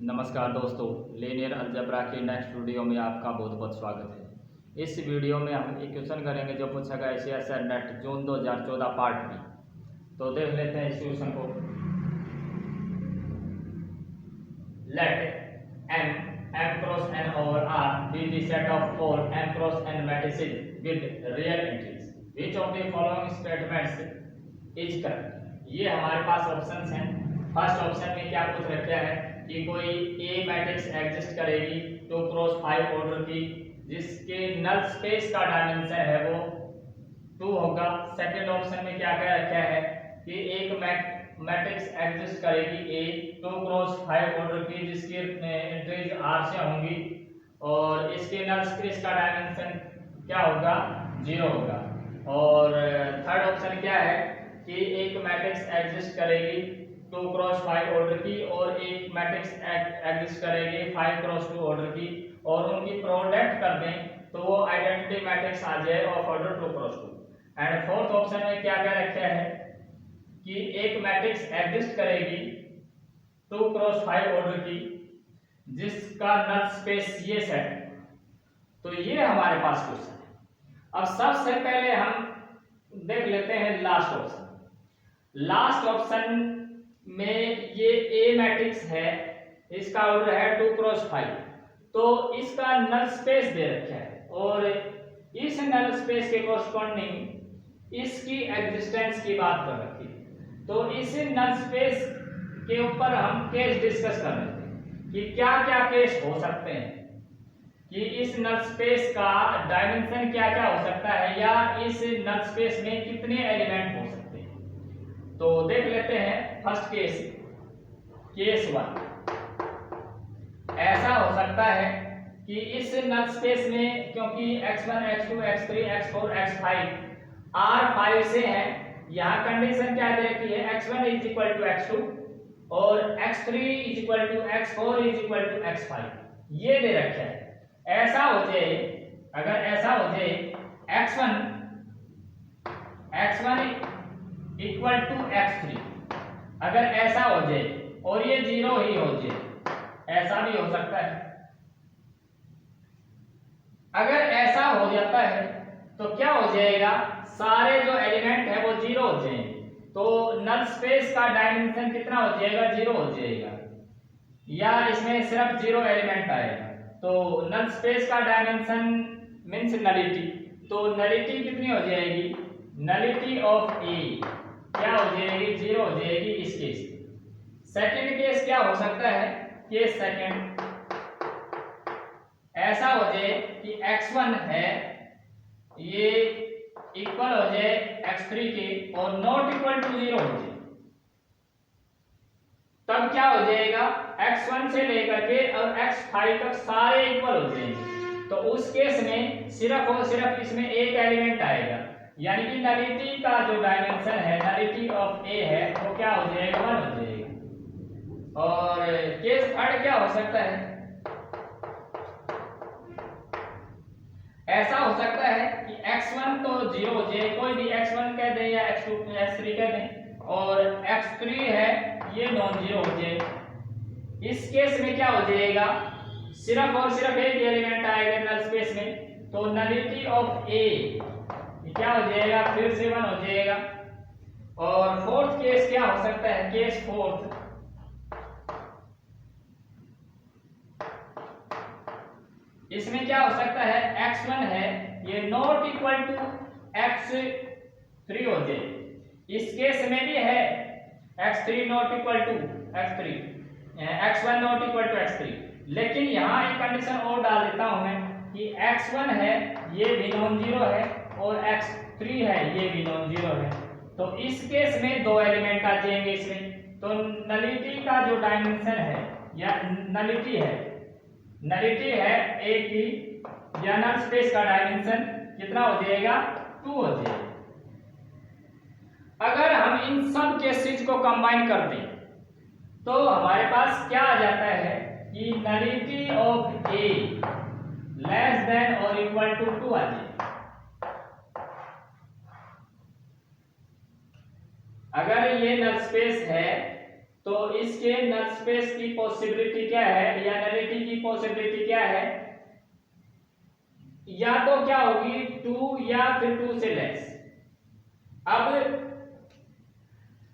नमस्कार दोस्तों, linear algebra के नेक्स्ट वीडियो में आपका बहुत बहुत स्वागत है। इस वीडियो में हम एक क्वेश्चन करेंगे जो पूछा गया CSIR नेट जून 2014 पार्ट में। तो देख लेते हैं इस क्वेश्चन को। Let m cross n over r be the set of all m cross n matrices with real entries. Which of the following statements is correct? ये हमारे पास ऑप्शंस हैं। फर्स्ट ऑप्शन में क्या पूछ रखा है कि कोई ए मैट्रिक्स एग्जिस्ट करेगी 2 क्रॉस 5 ऑर्डर की, जिसके नल स्पेस का डायमेंशन है वो 2 होगा। सेकंड ऑप्शन में क्या कह रखा है कि एक मैट्रिक्स एग्जिस्ट करेगी ए 2 क्रॉस 5 ऑर्डर की, जिसकी एंट्रीज r से होंगी और इसके नल स्पेस का डायमेंशन क्या होगा, 0 होगा। और थर्ड ऑप्शन क्या है कि एक मैट्रिक्स एग्जिस्ट करेगी 2 क्रॉस 5 ऑर्डर की और एक मैट्रिक्स एग्जिस्ट करेगी 5 क्रॉस 2 ऑर्डर की, और उनकी प्रोडक्ट कर दें तो वो आइडेंटिटी मैट्रिक्स आ जाए of order 2 cross 2। And fourth option में क्या कह रखा है कि एक मैट्रिक्स एग्जिस्ट करेगी 2 क्रॉस 5 ऑर्डर की, जिसका नल स्पेस ये सेट। तो ये हमारे पास क्वेश्चन है। अब सबसे पहले हम देख लेते हैं लास्ट ऑप्शन। लास्ट ऑप्शन में ये ए मैट्रिक्स है, इसका ऑर्डर है 2 क्रॉस 5, तो इसका नल स्पेस दे रखा है और इस नल स्पेस के कोरस्पॉन्डिंग इसकी एग्जिस्टेंस की बात कर रखी है। तो इस नल स्पेस के ऊपर हम केस डिस्कस कर रहे थे कि क्या क्या केस हो सकते हैं, कि इस नल स्पेस का डायमेंशन क्या क्या हो सकता है, या इस नल स्पेस में कितने एलिमेंट हो सकते हैं। तो देख लेते हैं फर्स्ट केस, केस 1। ऐसा हो सकता है कि इस नल स्पेस में क्योंकि x1 x2 x3 x4 x5 R5 से है, यहाँ कंडीशन क्या दे रखी है, x1 is equal to x2 और x3 is equal to x4 is equal to x5, ये दे रखा है। ऐसा हो जाए, अगर ऐसा हो जाए x1 इक्वल टू x3, अगर ऐसा हो जाए और ये 0 ही हो जाए, ऐसा भी हो सकता है। अगर ऐसा हो जाता है तो क्या हो जाएगा, सारे जो एलिमेंट है वो 0 हो जाएंगे, तो नल स्पेस का डायमेंशन कितना हो जाएगा, 0 हो जाएगा, या इसमें सिर्फ 0 एलिमेंट आएगा। तो नल स्पेस का डायमेंशन मींस नलिटी, तो नलिटी कितनी हो जाएगी, नलिटी ऑफ ए क्या हो जाएगी, 0 हो जाएगी इस केस। सेकंड केस क्या हो सकता है, केस सेकंड ऐसा हो जाए कि x1 है ये इक्वल हो जाए x3 के और नॉट इक्वल टू 0 हो जाए, तब क्या हो जाएगा, x1 से लेकर के और x5 तक सारे इक्वल हो जाएंगे। तो उस केस में सिर्फ और सिर्फ इसमें एक एलिमेंट आएगा, यानी कि नलिटी का जो डायमेंशन है, नलिटी ऑफ ए है, वो क्या हो जाएगा, 1 हो जाएगा। और केस थर्ड क्या हो सकता है, ऐसा हो सकता है कि x1 तो 0 हो जाए, कोई भी x1 कह दें या x2 x3 कह दें, और x3 है ये नॉन 0 हो जाए। इस केस में क्या हो जाएगा, सिर्फ और सिर्फ एक एलिमेंट आएगा नल स्पेस में, तो नलिटी ऑफ ए क्या हो जाएगा, फिर से 1 हो जाएगा। और फोर्थ केस क्या हो सकता है, केस फोर्थ, इसमें क्या हो सकता है, x1 है ये नॉट इक्वल टू x3 हो जाए। इस केस में भी है x3 not equal to x3, x1 not equal to x3, लेकिन यहाँ एक कंडीशन और डाल देता हूं मैं कि x1 है ये भी नॉन 0 है और x3 है ये भी नॉन 0 है। तो इस केस में 2 एलिमेंट आ जाएंगे इसमें, तो नलिटी का जो डायमेंशन है या नलिटी है ए की, या नल स्पेस का डायमेंशन कितना हो जाएगा, 2 हो जाएगा। अगर हम इन सब केसेस को कंबाइन कर दें तो हमारे पास क्या आ जाता है कि nullity of A less than और इक्वल टू 2 आ जाए। अगर ये नल स्पेस है तो इसके नल स्पेस की पॉसिबिलिटी क्या है या नलिटी की पॉसिबिलिटी क्या है, या तो क्या होगी 2 या फिर 2 से लेस।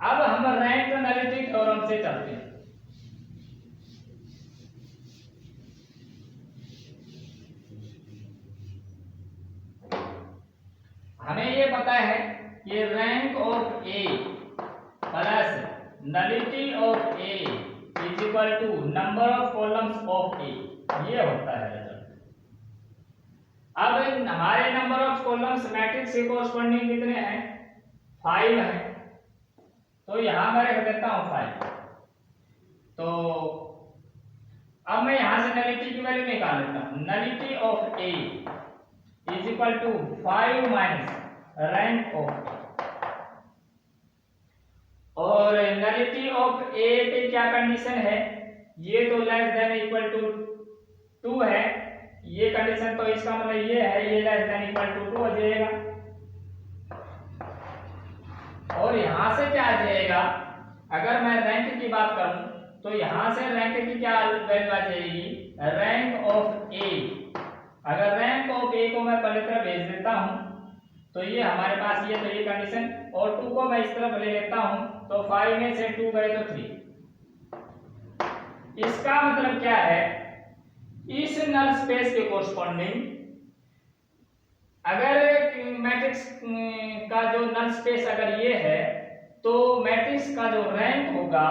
अब हम रैंक नलिटी थ्योरम से चलते हैं। हमें ये पता है कि rank of A plus nullity of A is equal to number of columns of A, ये होता है रिजल्ट। अब हमारे नंबर ऑफ कॉलम्स मैट्रिक्स के कोरस्पॉन्डिंग कितने हैं, 5 है, तो यहां मैं रख देता हूं 5। तो अब मैं यहां से नलिटी की वैल्यू निकाल लेता हूं। Nullity of A is equal to 5 minus rank of, और नलिटी ऑफ ए पे क्या कंडीशन है, ये तो लेस देन इक्वल टू 2 है, ये कंडीशन, तो इसका मतलब ये है ये लेस देन इक्वल टू 2 हो जाएगा। और यहां से क्या आ जाएगा, अगर मैं रैंक की बात करूं तो यहां से रैंक की क्या वैल्यू आ जाएगी, रैंक ऑफ ए। अगर रैंक ऑफ ए को मैं पहले तरफ भेज देता हूं तो ये हमारे पास ये, तो ये कंडीशन, और 2 को मैं इस तरफ ले लेता हूं तो 5 में से 2 गए तो 3। इसका मतलब क्या है, इस नल स्पेस के कोरस्पॉन्डिंग अगर मैट्रिक्स का जो नल स्पेस अगर ये है तो मैट्रिक्स का जो रैंक होगा,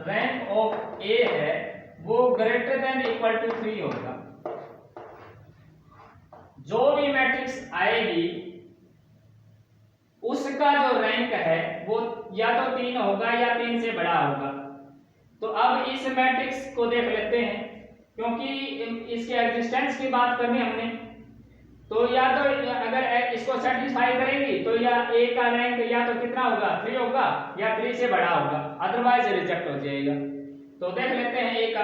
रैंक ऑफ ए है, वो ग्रेटर देन इक्वल टू 3 होगा। जो भी मैट्रिक्स आएगी उसका जो रैंक है वो या तो 3 होगा या 3 से बड़ा होगा। तो अब इस मैट्रिक्स को देख लेते हैं, क्योंकि इसके एग्जिस्टेंस की बात करनी हमने, तो या तो अगर इसको सेटिस्फाई करेगी तो या ए का रैंक या तो कितना होगा, 3 होगा, या 3 से बड़ा होगा, अदरवाइज रिजेक्ट हो जाएगा। तो देख लेते हैं ए का।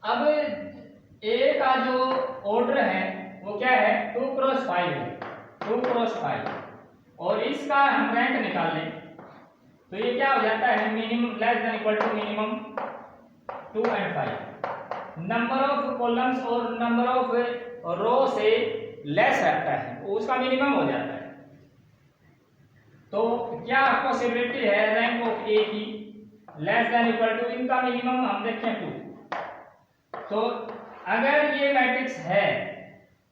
अब ए का जो ऑर्डर है वो क्या है, 2 क्रॉस 5 है, 2 क्रॉस 5, और इसका हम रैंक निकाल लें तो ये क्या हो जाता है, minimum less than equal to minimum 2 and 5। Number of columns और नंबर ऑफ रो से लेस रहता है, उसका मिनिमम हो जाता है। तो क्या पॉसिबिलिटी है रैंक ऑफ ए की, लेस देन इक्वल टू, इनका मिनिमम हम देखें 2। तो अगर ये मैट्रिक्स है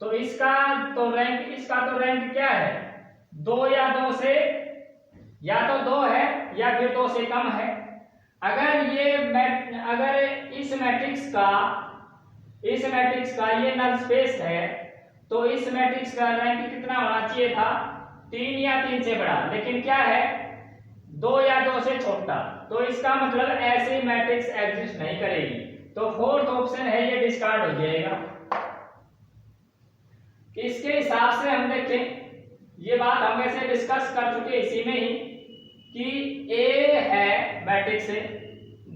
तो इसका तो रैंक क्या है, 2 या 2 से, या तो 2 है या फिर 2 से कम है। अगर इस मैट्रिक्स का ये नल स्पेस है तो इस मैट्रिक्स का रैंक कितना होना चाहिए था, 3 या 3 से बड़ा, लेकिन क्या है 2 या 2 से छोटा। तो इसका मतलब ऐसी मैट्रिक्स एग्जिस्ट नहीं करेगी, तो फोर्थ ऑप्शन है ये डिस्कार्ड हो जाएगा। इसके हिसाब से हम देखें, ये बात हम वैसे डिस्कस कर चुके इसी में ही, कि ए है मैट्रिक्स से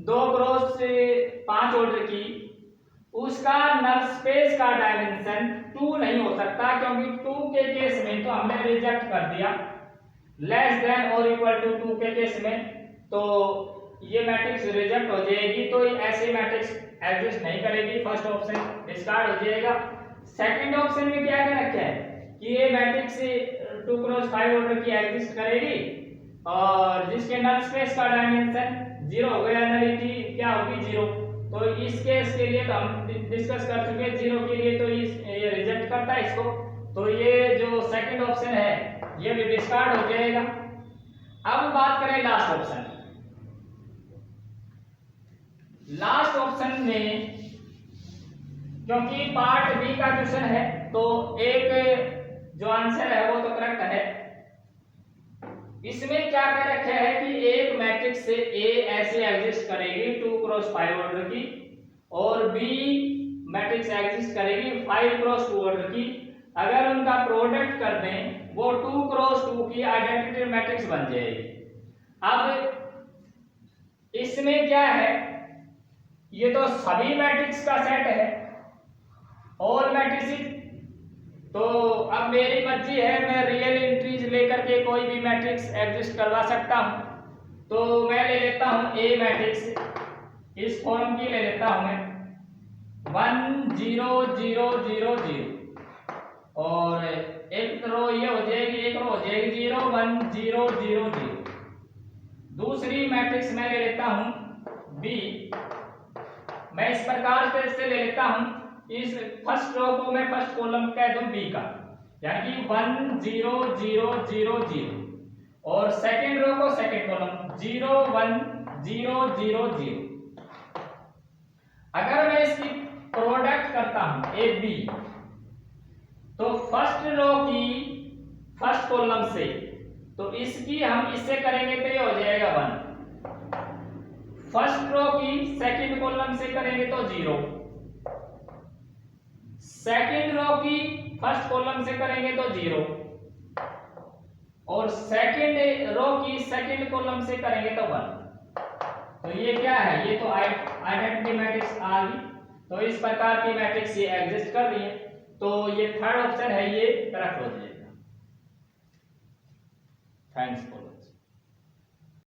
2 क्रॉस 5 ऑर्डर की, उसका नल स्पेस का डायमेंशन 2 नहीं हो सकता, क्योंकि 2 के केस में तो हमने रिजेक्ट कर दिया, लेस देन और इक्वल टू 2 के केस में तो ये मैट्रिक्स रिजेक्ट हो जाएगी, तो ऐसी मैट्रिक्स एग्जिस्ट नहीं करेगी, फर्स्ट ऑप्शन डिस्कार्ड हो जाएगा। सेकंड ऑप्शन में क्या क्या रखा है कि ये मैट्रिक्स 2 क्रॉस 5 ऑर्डर की एग्जिस्ट करेगी और जिसके नल स्पेस का डायमेंशन 0 हो गया, नलिटी क्या होगी 0। तो इस केस के लिए तो हम डिस्कस कर चुके हैं, 0 के लिए तो ये रिजेक्ट करता है इसको, तो ये जो सेकंड ऑप्शन है ये भी डिस्कार्ड हो जाएगा। अब बात करें लास्ट ऑप्शन। लास्ट ऑप्शन में क्योंकि पार्ट बी का क्वेश्चन है तो एक जो आंसर है वो तो करेक्ट है। इसमें क्या कह रखा है कि एक मैट्रिक्स से ए ऐसे एग्जिस्ट करेगी 2 क्रॉस 5 ऑर्डर की, और बी मैट्रिक्स एग्जिस्ट करेगी 5 क्रॉस 2 ऑर्डर की। अगर उनका प्रोडक्ट कर दें वो 2 क्रॉस 2 की आइडेंटिटी मैट्रिक्स बन जाएगी। अब इसमें क्या है, ये तो सभी मैट्रिक्स का सेट है, ऑल मैट्रिसेस तो अब मेरी मर्जी है, मैं रियल एंट्रीज लेकर के कोई भी मैट्रिक्स एग्जिस्ट करवा सकता हूं। तो मैं ले लेता हूं ए मैट्रिक्स, इस फॉर्म की ले लेता हूं मैं 1 0 0 0 0 और एक रो ये हो जाएगी, एक रो हो जाएगी 0 1 0 0 0। दूसरी मैट्रिक्स मैं ले लेता हूं बी, मैं इस प्रकार से ले लेता हूं, इस फर्स्ट रो को मैं फर्स्ट कॉलम कह दूं बी का, यानी कि 1 0 0 0 0 और सेकंड रो को सेकंड कॉलम 0 1 0 0 0। अगर मैं इसकी प्रोडक्ट करता हूं ए बी, तो फर्स्ट रो की फर्स्ट कॉलम से, तो इसकी हम इससे करेंगे तो ये हो जाएगा 1, फर्स्ट रो की सेकंड कॉलम से करेंगे तो 0, सेकंड रो की फर्स्ट कॉलम से करेंगे तो 0 और सेकंड रो की सेकंड कॉलम से करेंगे तो 1। तो ये क्या है, ये तो आइडेंटिटी मैट्रिक्स आ गई। तो इस प्रकार की मैट्रिक्स ये एग्जिस्ट कर रही है, तो ये थर्ड ऑप्शन है, ये करेक्ट हो जाएगा। Thanks for watching.